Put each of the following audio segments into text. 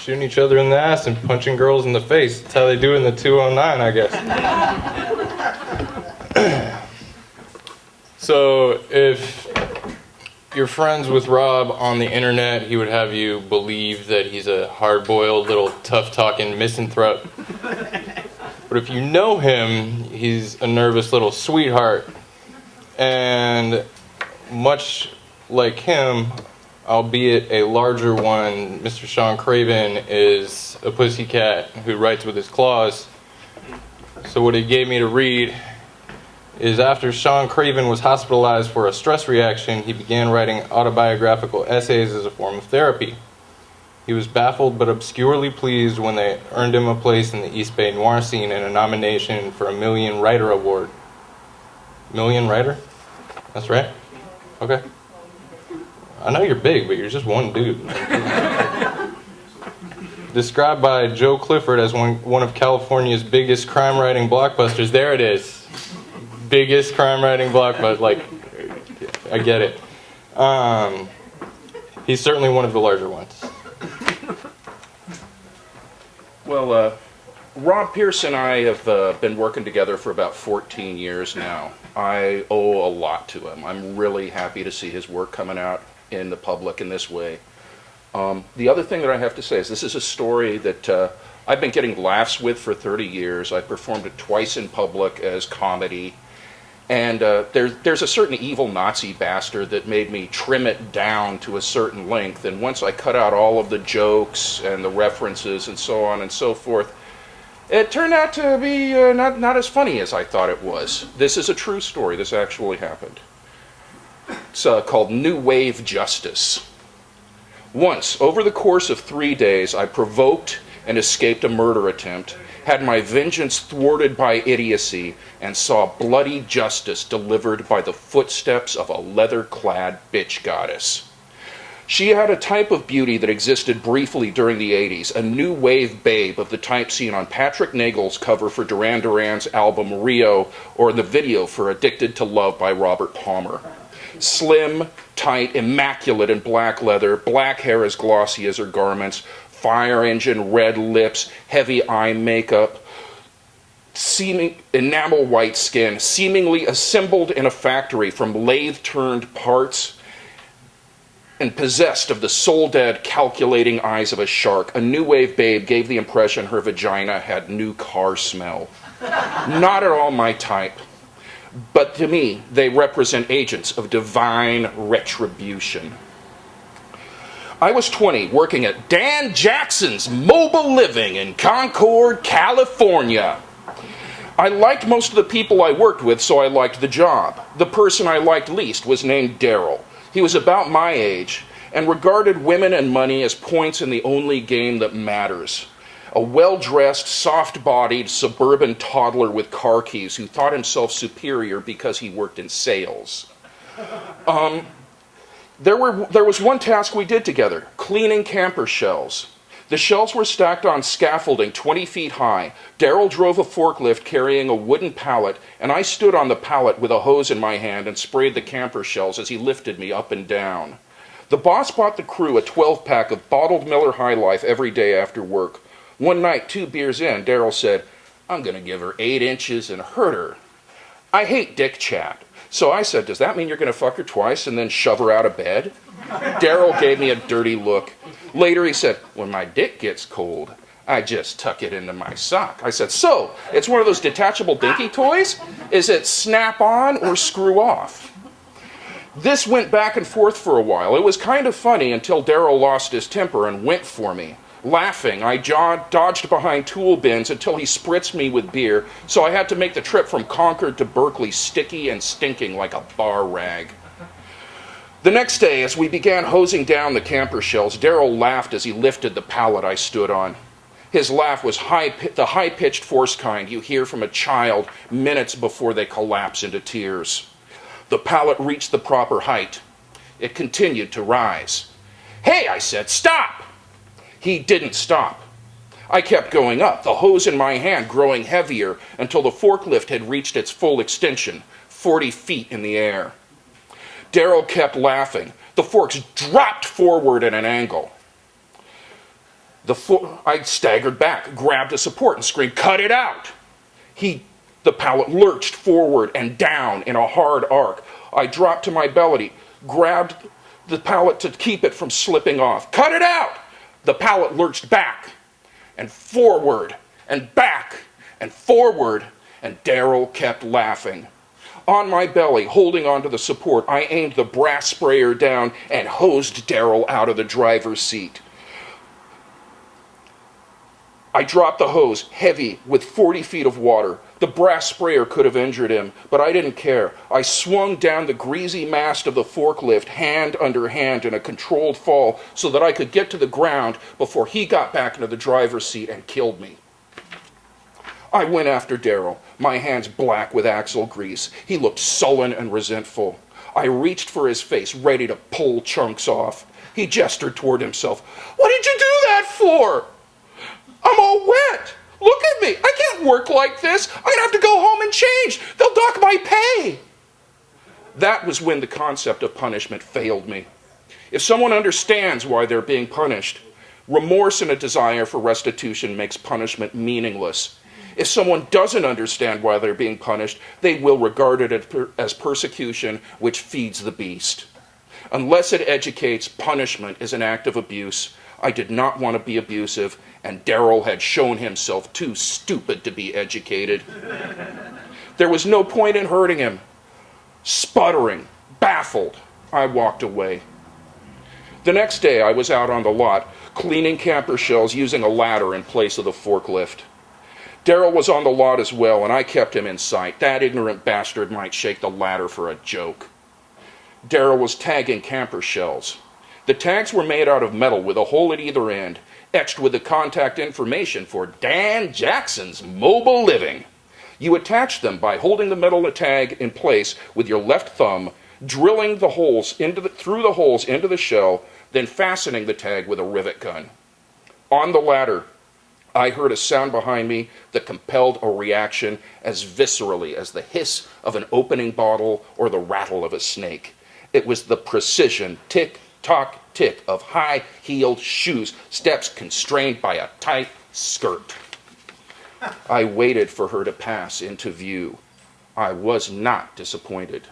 shooting each other in the ass and punching girls in the face. That's how they do it in the 209, I guess. So if you're friends with Rob on the internet, he would have you believe that he's a hard-boiled, little tough-talking misanthrope. But if you know him, he's a nervous little sweetheart. And much like him, albeit a larger one, Mr. Sean Craven is a pussycat who writes with his claws. So what he gave me to read is after Sean Craven was hospitalized for a stress reaction, he began writing autobiographical essays as a form of therapy. He was baffled but obscurely pleased when they earned him a place in the East Bay noir scene and a nomination for a Million Writer Award. Million Writer? That's right? Okay. I know you're big, but you're just one dude. Described by Joe Clifford as one of California's biggest crime-writing blockbusters. There it is. Biggest crime-writing blockbuster. Like, I get it. He's certainly one of the larger ones. Well, Rob Pierce and I have been working together for about 14 years now. I owe a lot to him. I'm really happy to see his work coming out in the public in this way. The other thing that I have to say is this is a story that I've been getting laughs with for 30 years. I performed it twice in public as comedy. And there's a certain evil Nazi bastard that made me trim it down to a certain length. And once I cut out all of the jokes and the references and so on and so forth, it turned out to be not as funny as I thought it was. This is a true story. This actually happened. It's called New Wave Justice. Once, over the course of 3 days, I provoked and escaped a murder attempt, had my vengeance thwarted by idiocy, and saw bloody justice delivered by the footsteps of a leather-clad bitch goddess. She had a type of beauty that existed briefly during the 80s, a new wave babe of the type seen on Patrick Nagel's cover for Duran Duran's album Rio, or in the video for Addicted to Love by Robert Palmer. Slim, tight, immaculate in black leather, black hair as glossy as her garments, fire engine red lips, heavy eye makeup, seeming enamel white skin, seemingly assembled in a factory from lathe-turned parts, and possessed of the soul-dead, calculating eyes of a shark. A new wave babe gave the impression her vagina had new car smell. Not at all my type, but to me, they represent agents of divine retribution. I was 20, working at Dan Jackson's Mobile Living in Concord, California. I liked most of the people I worked with, so I liked the job. The person I liked least was named Daryl. He was about my age and regarded women and money as points in the only game that matters. A well-dressed, soft-bodied, suburban toddler with car keys who thought himself superior because he worked in sales. There was one task we did together, cleaning camper shells. The shells were stacked on scaffolding 20 feet high. Daryl drove a forklift carrying a wooden pallet, and I stood on the pallet with a hose in my hand and sprayed the camper shells as he lifted me up and down. The boss bought the crew a 12-pack of bottled Miller High Life every day after work. One night, 2 beers in, Daryl said, "I'm going to give her 8 inches and hurt her." I hate dick chat. So I said, "Does that mean you're going to fuck her twice and then shove her out of bed?" Daryl gave me a dirty look. Later he said, "When my dick gets cold, I just tuck it into my sock." I said, "So, it's one of those detachable dinky toys? Is it snap on or screw off?" This went back and forth for a while. It was kind of funny until Daryl lost his temper and went for me. Laughing, I dodged behind tool bins until he spritzed me with beer, so I had to make the trip from Concord to Berkeley sticky and stinking like a bar rag. The next day, as we began hosing down the camper shells, Daryl laughed as he lifted the pallet I stood on. His laugh was the high-pitched force kind you hear from a child minutes before they collapse into tears. The pallet reached the proper height. It continued to rise. "Hey," I said, "stop!" He didn't stop. I kept going up, the hose in my hand growing heavier until the forklift had reached its full extension, 40 feet in the air. Daryl kept laughing. The forks dropped forward at an angle. I staggered back, grabbed a support, and screamed, "Cut it out!" The pallet lurched forward and down in a hard arc. I dropped to my belly, grabbed the pallet to keep it from slipping off. "Cut it out!" The pallet lurched back and forward and back and forward, and Daryl kept laughing. On my belly, holding onto the support, I aimed the brass sprayer down and hosed Daryl out of the driver's seat. I dropped the hose, heavy, with 40 feet of water. The brass sprayer could have injured him, but I didn't care. I swung down the greasy mast of the forklift, hand under hand in a controlled fall, so that I could get to the ground before he got back into the driver's seat and killed me. I went after Daryl, my hands black with axle grease. He looked sullen and resentful. I reached for his face, ready to pull chunks off. He gestured toward himself. "What did you do that for? I'm all wet. Look at me. I can't work like this. I'm going to have to go home and change. They'll dock my pay." That was when the concept of punishment failed me. If someone understands why they're being punished, remorse and a desire for restitution makes punishment meaningless. If someone doesn't understand why they're being punished, they will regard it as persecution, which feeds the beast. Unless it educates, punishment is an act of abuse. I did not want to be abusive, and Daryl had shown himself too stupid to be educated. There was no point in hurting him. Sputtering, baffled, I walked away. The next day, I was out on the lot, cleaning camper shells using a ladder in place of the forklift. Daryl was on the lot as well, and I kept him in sight. That ignorant bastard might shake the ladder for a joke. Daryl was tagging camper shells. The tags were made out of metal with a hole at either end, etched with the contact information for Dan Jackson's Mobile Living. You attach them by holding the metal tag in place with your left thumb, drilling the holes through the holes into the shell, then fastening the tag with a rivet gun. On the ladder, I heard a sound behind me that compelled a reaction as viscerally as the hiss of an opening bottle or the rattle of a snake. It was the precision tick-tock tick of high-heeled shoes, steps constrained by a tight skirt. I waited for her to pass into view. I was not disappointed.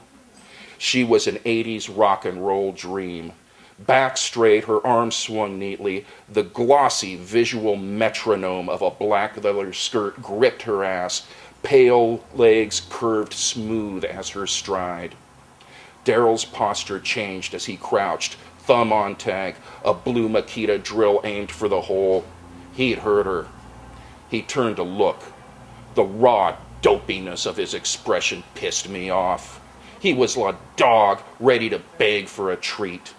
She was an 80s rock and roll dream. Back straight, her arms swung neatly. The glossy visual metronome of a black leather skirt gripped her ass. Pale legs curved smooth as her stride. Daryl's posture changed as he crouched, thumb on tag, a blue Makita drill aimed for the hole. He'd heard her. He turned to look. The raw dopiness of his expression pissed me off. He was a dog ready to beg for a treat.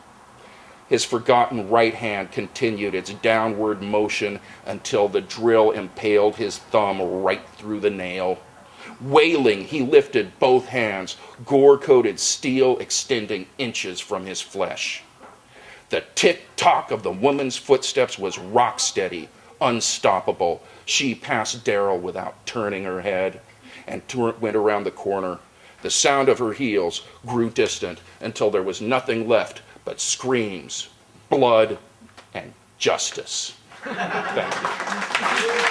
His forgotten right hand continued its downward motion until the drill impaled his thumb right through the nail. Wailing, he lifted both hands, gore-coated steel extending inches from his flesh. The tick-tock of the woman's footsteps was rock-steady, unstoppable. She passed Daryl without turning her head and went around the corner. The sound of her heels grew distant until there was nothing left but screams, blood, and justice. Thank you.